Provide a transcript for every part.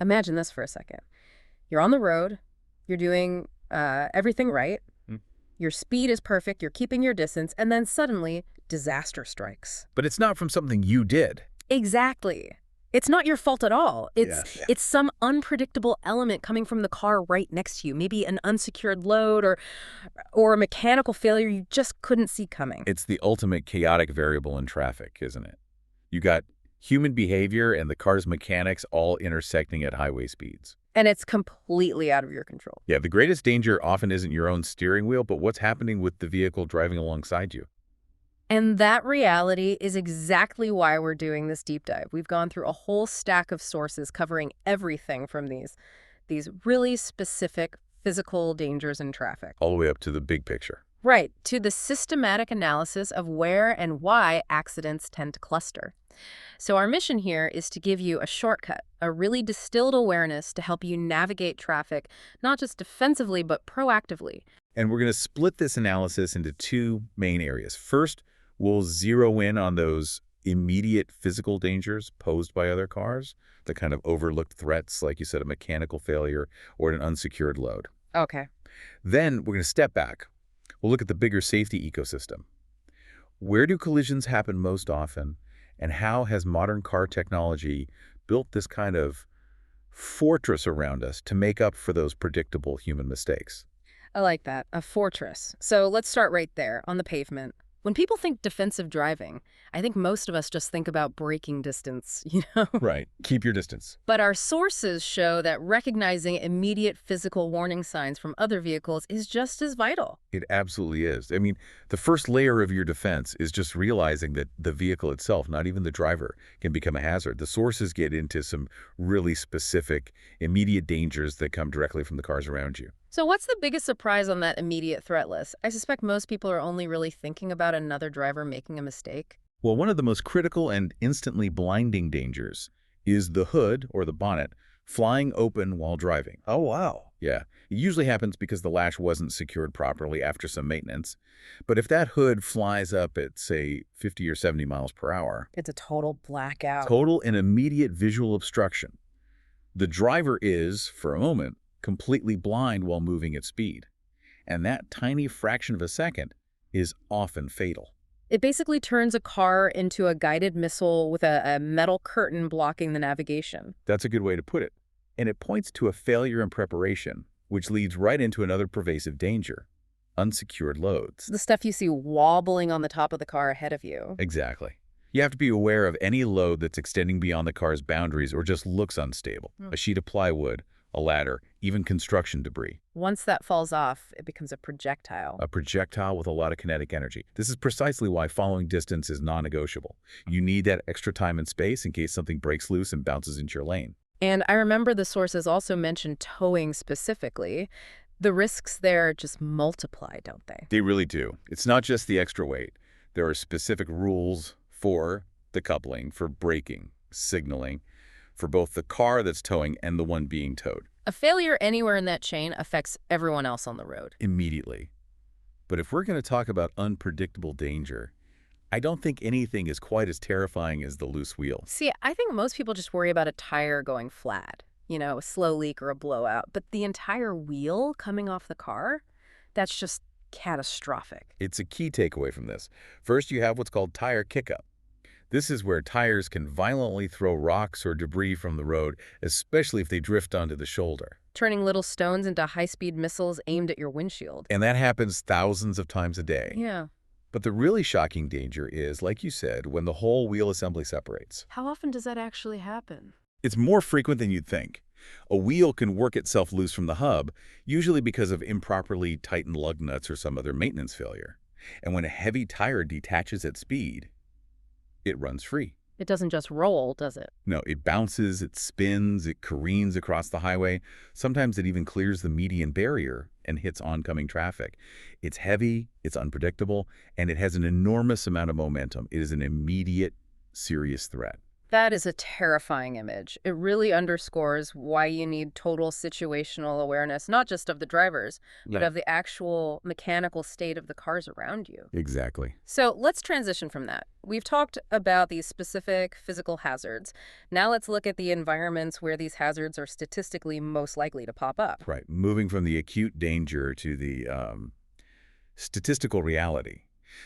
Imagine this for a second. You're on the road, you're doing everything right, Mm. your speed is perfect, you're keeping your distance, and then suddenly disaster strikes. But it's not from something you did. Exactly. It's not your fault at all. Yes. It's some unpredictable element coming from the car right next to you, maybe an unsecured load or a mechanical failure you just couldn't see coming. It's the ultimate chaotic variable in traffic, isn't it? You got human behavior and the car's mechanics all intersecting at highway speeds. And it's completely out of your control. Yeah, the greatest danger often isn't your own steering wheel, but what's happening with the vehicle driving alongside you. And that reality is exactly why we're doing this deep dive. We've gone through a whole stack of sources covering everything from these really specific physical dangers in traffic. All the way up to the big picture. Right, to the systematic analysis of where and why accidents tend to cluster. So our mission here is to give you a shortcut, a really distilled awareness to help you navigate traffic, not just defensively, but proactively. And we're going to split this analysis into two main areas. First, we'll zero in on those immediate physical dangers posed by other cars, the kind of overlooked threats, like you said, a mechanical failure or an unsecured load. Okay. Then we're going to step back. We'll look at the bigger safety ecosystem. Where do collisions happen most often, and how has modern car technology built this kind of fortress around us to make up for those predictable human mistakes? I like that, a fortress. So let's start right there, on the pavement. When people think defensive driving, I think most of us just think about braking distance, Right. Keep your distance. But our sources show that recognizing immediate physical warning signs from other vehicles is just as vital. It absolutely is. I mean, the first layer of your defense is just realizing that the vehicle itself, not even the driver, can become a hazard. The sources get into some really specific, immediate dangers that come directly from the cars around you. So what's the biggest surprise on that immediate threat list? I suspect most people are only really thinking about another driver making a mistake. Well, one of the most critical and instantly blinding dangers is the hood, or the bonnet, flying open while driving. Oh, wow. Yeah, it usually happens because the latch wasn't secured properly after some maintenance. But if that hood flies up at, say, 50 or 70 miles per hour, It's a total blackout. total and immediate visual obstruction. The driver is, for a moment, completely blind while moving at speed. And that tiny fraction of a second is often fatal. It basically turns a car into a guided missile with a metal curtain blocking the navigation. That's a good way to put it. And it points to a failure in preparation, which leads right into another pervasive danger: unsecured loads. The stuff you see wobbling on the top of the car ahead of you. Exactly. You have to be aware of any load that's extending beyond the car's boundaries or just looks unstable. A sheet of plywood, a ladder, even construction debris. Once that falls off, it becomes a projectile. A projectile with a lot of kinetic energy. This is precisely why following distance is non-negotiable. You need that extra time and space in case something breaks loose and bounces into your lane. And I remember the sources also mentioned towing specifically. The risks there just multiply, don't they? They really do. It's not just the extra weight. There are specific rules for the coupling, for braking, signaling, for both the car that's towing and the one being towed. A failure anywhere in that chain affects everyone else on the road. Immediately. But if we're going to talk about unpredictable danger, I don't think anything is quite as terrifying as the loose wheel. See, I think most people just worry about a tire going flat, a slow leak or a blowout. But the entire wheel coming off the car, that's just catastrophic. It's a key takeaway from this. First, you have what's called tire kickup. This is where tires can violently throw rocks or debris from the road, especially if they drift onto the shoulder. Turning little stones into high-speed missiles aimed at your windshield. And that happens thousands of times a day. Yeah. But the really shocking danger is, like you said, when the whole wheel assembly separates. How often does that actually happen? It's more frequent than you'd think. A wheel can work itself loose from the hub, usually because of improperly tightened lug nuts or some other maintenance failure. And when a heavy tire detaches at speed, it runs free. It doesn't just roll, does it? No, it bounces, it spins, it careens across the highway. Sometimes it even clears the median barrier and hits oncoming traffic. It's heavy, it's unpredictable, and it has an enormous amount of momentum. It is an immediate, serious threat. That is a terrifying image. It really underscores why you need total situational awareness, not just of the drivers, but Yeah, of the actual mechanical state of the cars around you. exactly. So let's transition from that. We've talked about these specific physical hazards. Now let's look at the environments where these hazards are statistically most likely to pop up. Right. Moving from the acute danger to the statistical reality.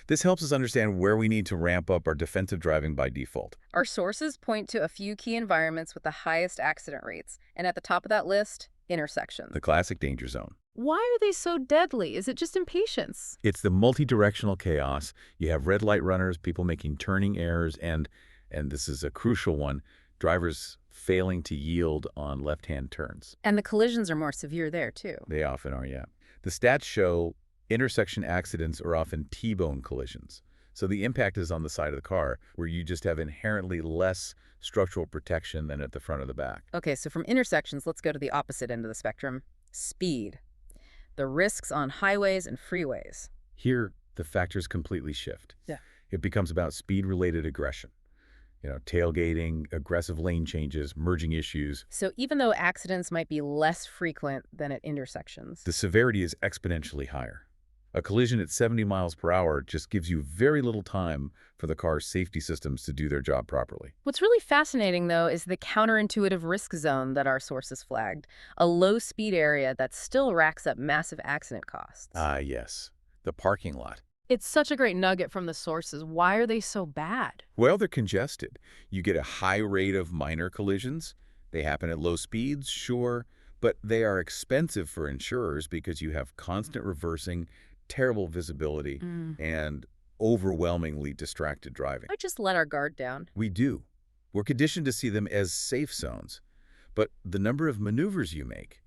This helps us understand where we need to ramp up our defensive driving by default. Our sources point to a few key environments with the highest accident rates, and at the top of that list, intersections. The classic danger zone. Why are they so deadly? Is it just impatience? It's the multi-directional chaos. You have red light runners, people making turning errors, and this is a crucial one, drivers failing to yield on left-hand turns. And the collisions are more severe there, too. They often are, yeah. The stats show intersection accidents are often T-bone collisions. So the impact is on the side of the car, where you just have inherently less structural protection than at the front of the back. Okay, so from intersections, let's go to the opposite end of the spectrum. Speed. The risks on highways and freeways. Here, the factors completely shift. Yeah. It becomes about speed-related aggression. Tailgating, aggressive lane changes, merging issues. So even though accidents might be less frequent than at intersections, The severity is exponentially higher. A collision at 70 miles per hour just gives you very little time for the car's safety systems to do their job properly. what's really fascinating, though, is the counterintuitive risk zone that our sources flagged, a low-speed area that still racks up massive accident costs. Ah, yes. The parking lot. It's such a great nugget from the sources. Why are they so bad? Well, they're congested. You get a high rate of minor collisions. They happen at low speeds, sure, but they are expensive for insurers because you have constant reversing, terrible visibility, and overwhelmingly distracted driving. I just let our guard down. We do. We're conditioned to see them as safe zones. But the number of maneuvers you make,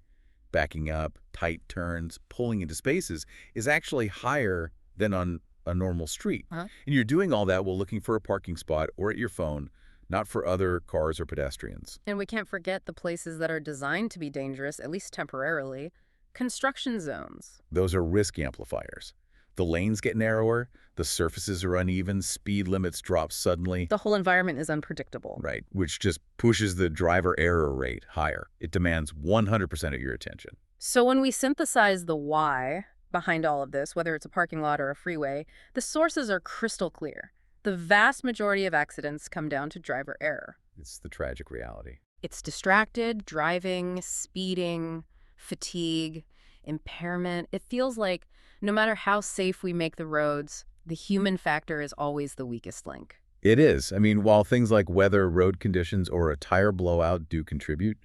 backing up, tight turns, pulling into spaces, is actually higher than on a normal street. Huh? And you're doing all that while looking for a parking spot or at your phone, not for other cars or pedestrians. And we can't forget the places that are designed to be dangerous, at least temporarily. Construction zones. Those are risk amplifiers. The lanes get narrower, the surfaces are uneven, speed limits drop suddenly. The whole environment is unpredictable. Right, which just pushes the driver error rate higher. It demands 100% of your attention. So when we synthesize the why behind all of this, whether it's a parking lot or a freeway, the sources are crystal clear. The vast majority of accidents come down to driver error. It's the tragic reality. It's distracted, driving, speeding, fatigue, impairment. It feels like no matter how safe we make the roads, the human factor is always the weakest link. It is. I mean, while things like weather, road conditions, or a tire blowout do contribute,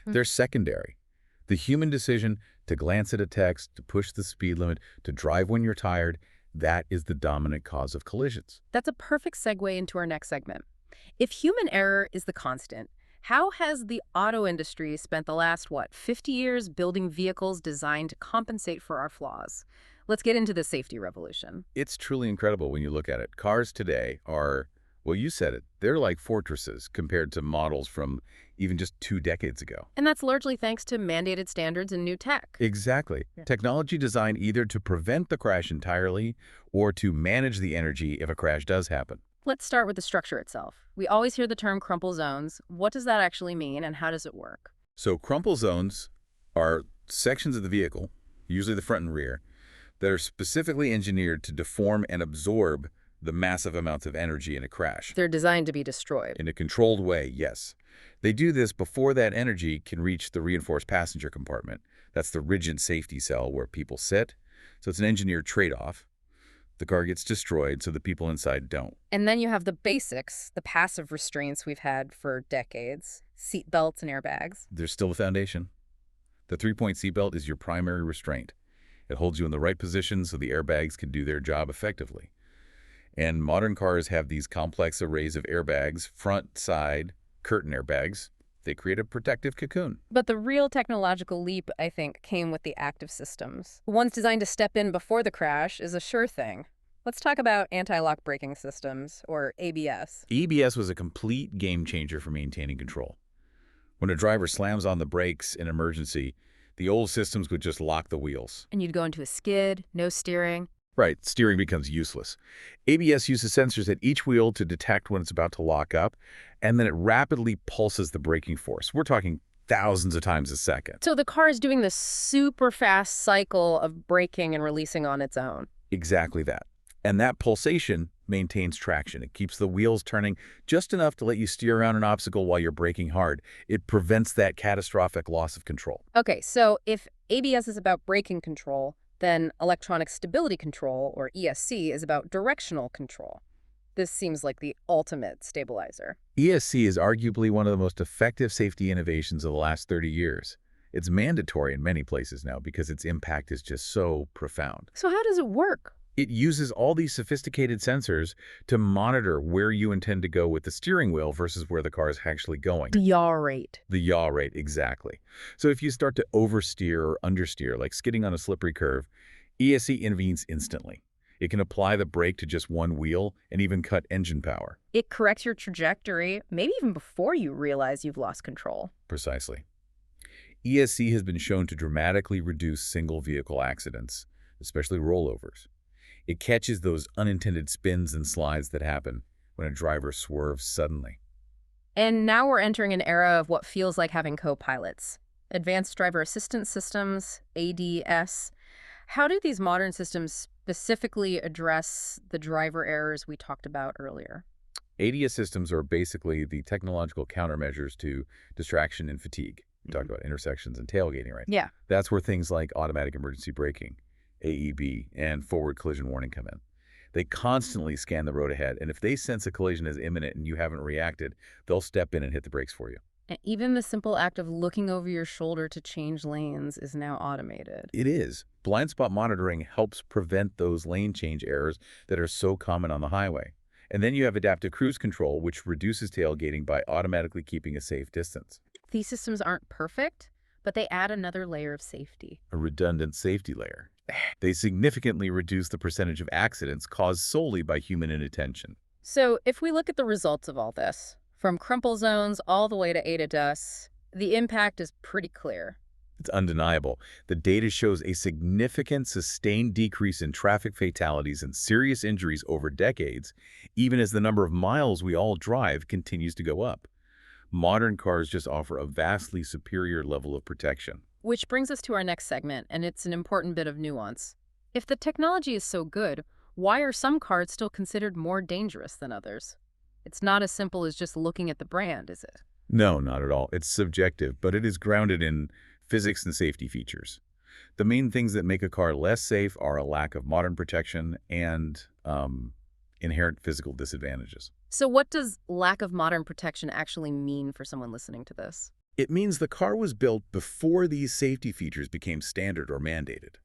they're secondary. The human decision to glance at a text, to push the speed limit, to drive when you're tired, that is the dominant cause of collisions. That's a perfect segue into our next segment. If human error is the constant, how has the auto industry spent the last, 50 years building vehicles designed to compensate for our flaws? Let's get into the safety revolution. It's truly incredible when you look at it. Cars today are, well, you said it, they're like fortresses compared to models from even just 2 decades ago. And that's largely thanks to mandated standards and new tech. Exactly. Yeah. Technology designed either to prevent the crash entirely or to manage the energy if a crash does happen. Let's start with the structure itself. We always hear the term crumple zones. What does that actually mean, and how does it work? So crumple zones are sections of the vehicle, usually the front and rear, that are specifically engineered to deform and absorb the massive amounts of energy in a crash. They're designed to be destroyed. In a controlled way, yes. They do this before that energy can reach the reinforced passenger compartment. That's the rigid safety cell where people sit. So it's an engineered trade-off. The car gets destroyed so the people inside don't. And then you have the basics, the passive restraints we've had for decades, seat belts and airbags. There's still the foundation. The 3-point seatbelt is your primary restraint. It holds you in the right position so the airbags can do their job effectively. And modern cars have these complex arrays of airbags, front, side, curtain airbags. They create a protective cocoon. But the real technological leap, I think, came with the active systems. The ones designed to step in before the crash is a sure thing. Let's talk about anti-lock braking systems, or ABS. ABS was a complete game changer for maintaining control. When a driver slams on the brakes in emergency, the old systems would just lock the wheels. And you'd go into a skid, no steering. Right, steering becomes useless. ABS uses sensors at each wheel to detect when it's about to lock up, and then it rapidly pulses the braking force. We're talking thousands of times a second. So the car is doing this super fast cycle of braking and releasing on its own. Exactly that. And that pulsation maintains traction. It keeps the wheels turning just enough to let you steer around an obstacle while you're braking hard. It prevents that catastrophic loss of control. Okay, so if ABS is about braking control, then electronic stability control, or ESC, is about directional control. This seems like the ultimate stabilizer. ESC is arguably one of the most effective safety innovations of the last 30 years. It's mandatory in many places now because its impact is just so profound. So how does it work? It uses all these sophisticated sensors to monitor where you intend to go with the steering wheel versus where the car is actually going. The yaw rate. The yaw rate, exactly. So if you start to oversteer or understeer, like skidding on a slippery curve, ESC intervenes instantly. It can apply the brake to just one wheel and even cut engine power. It corrects your trajectory, maybe even before you realize you've lost control. Precisely. ESC has been shown to dramatically reduce single-vehicle accidents, especially rollovers. It catches those unintended spins and slides that happen when a driver swerves suddenly. And now we're entering an era of what feels like having co-pilots. Advanced Driver Assistance Systems, ADS. How do these modern systems specifically address the driver errors we talked about earlier? ADS systems are basically the technological countermeasures to distraction and fatigue. We talked about intersections and tailgating, right? Yeah. That's where things like automatic emergency braking, AEB, and forward collision warning come in. They constantly scan the road ahead, and if they sense a collision is imminent and you haven't reacted, they'll step in and hit the brakes for you. And even the simple act of looking over your shoulder to change lanes is now automated. It is. Blind spot monitoring helps prevent those lane change errors that are so common on the highway. And then you have adaptive cruise control, which reduces tailgating by automatically keeping a safe distance. These systems aren't perfect, but they add another layer of safety. A redundant safety layer. They significantly reduce the percentage of accidents caused solely by human inattention. So if we look at the results of all this, from crumple zones all the way to ADAS, the impact is pretty clear. It's undeniable. The data shows a significant sustained decrease in traffic fatalities and serious injuries over decades, even as the number of miles we all drive continues to go up. Modern cars just offer a vastly superior level of protection. Which brings us to our next segment, and it's an important bit of nuance. If the technology is so good, why are some cars still considered more dangerous than others? It's not as simple as just looking at the brand, is it? No, not at all. It's subjective, but it is grounded in physics and safety features. The main things that make a car less safe are a lack of modern protection and inherent physical disadvantages. So what does lack of modern protection actually mean for someone listening to this? It means the car was built before these safety features became standard or mandated.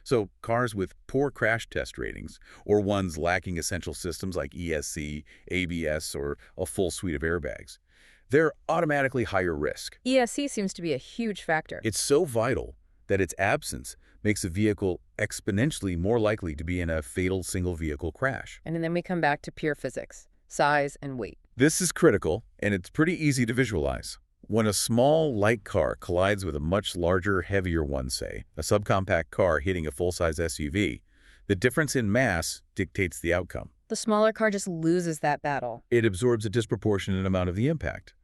So cars with poor crash test ratings, or ones lacking essential systems like ESC, ABS, or a full suite of airbags, they're automatically higher risk. ESC seems to be a huge factor. It's so vital that its absence makes a vehicle exponentially more likely to be in a fatal single-vehicle crash. And then we come back to pure physics, size and weight. This is critical, and it's pretty easy to visualize. When a small, light car collides with a much larger, heavier one, say, a subcompact car hitting a full-size SUV, the difference in mass dictates the outcome. The smaller car just loses that battle. It absorbs a disproportionate amount of the impact.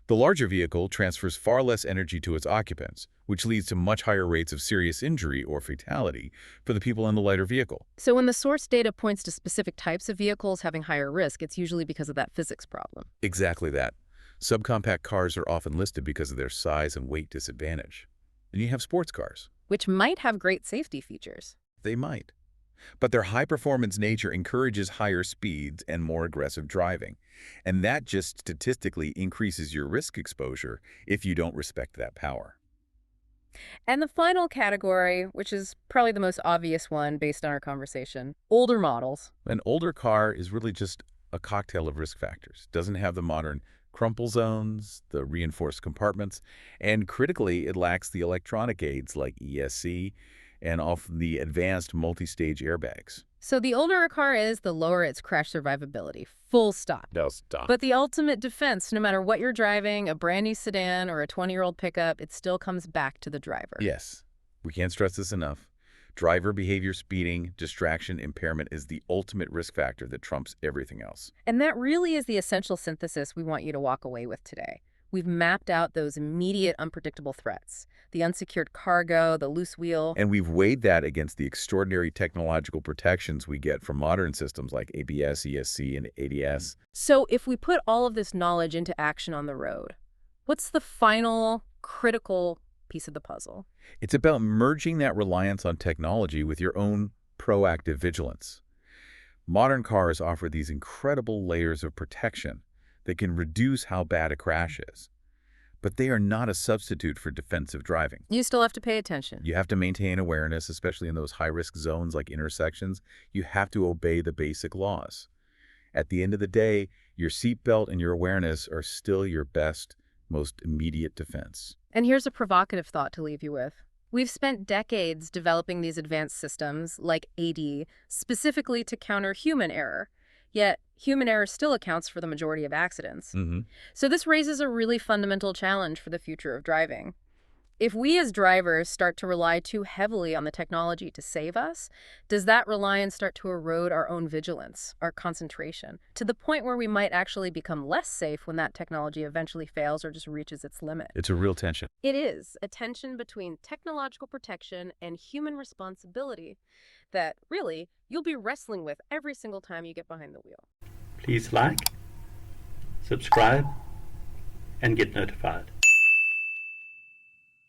The larger vehicle transfers far less energy to its occupants, which leads to much higher rates of serious injury or fatality for the people in the lighter vehicle. So when the source data points to specific types of vehicles having higher risk, it's usually because of that physics problem. Exactly that. Subcompact cars are often listed because of their size and weight disadvantage. Then you have sports cars. Which might have great safety features. They might. But their high-performance nature encourages higher speeds and more aggressive driving. And that just statistically increases your risk exposure if you don't respect that power. And the final category, which is probably the most obvious one based on our conversation, older models. An older car is really just a cocktail of risk factors. Doesn't have the modern crumple zones, the reinforced compartments, and critically, it lacks the electronic aids like ESC and often the advanced multi-stage airbags. So the older a car is, the lower its crash survivability. Full stop. No stop. But the ultimate defense, no matter what you're driving, a brand new sedan or a 20-year-old pickup, it still comes back to the driver. Yes, we can't stress this enough. Driver behavior, speeding, distraction, impairment is the ultimate risk factor that trumps everything else. And that really is the essential synthesis we want you to walk away with today. We've mapped out those immediate unpredictable threats, the unsecured cargo, the loose wheel. And we've weighed that against the extraordinary technological protections we get from modern systems like ABS, ESC, and ADS. So if we put all of this knowledge into action on the road, what's the final critical piece of the puzzle? It's about merging that reliance on technology with your own proactive vigilance. Modern cars offer these incredible layers of protection that can reduce how bad a crash is. But they are not a substitute for defensive driving. You still have to pay attention. You have to maintain awareness, especially in those high-risk zones like intersections. You have to obey the basic laws. At the end of the day, your seatbelt and your awareness are still your best, most immediate defense. And here's a provocative thought to leave you with. We've spent decades developing these advanced systems, like AD, specifically to counter human error. Yet, human error still accounts for the majority of accidents. So this raises a really fundamental challenge for the future of driving. If we as drivers start to rely too heavily on the technology to save us, does that reliance start to erode our own vigilance, our concentration, to the point where we might actually become less safe when that technology eventually fails or just reaches its limit? It's a real tension. It is a tension between technological protection and human responsibility that, really, you'll be wrestling with every single time you get behind the wheel. Please like, subscribe, and get notified.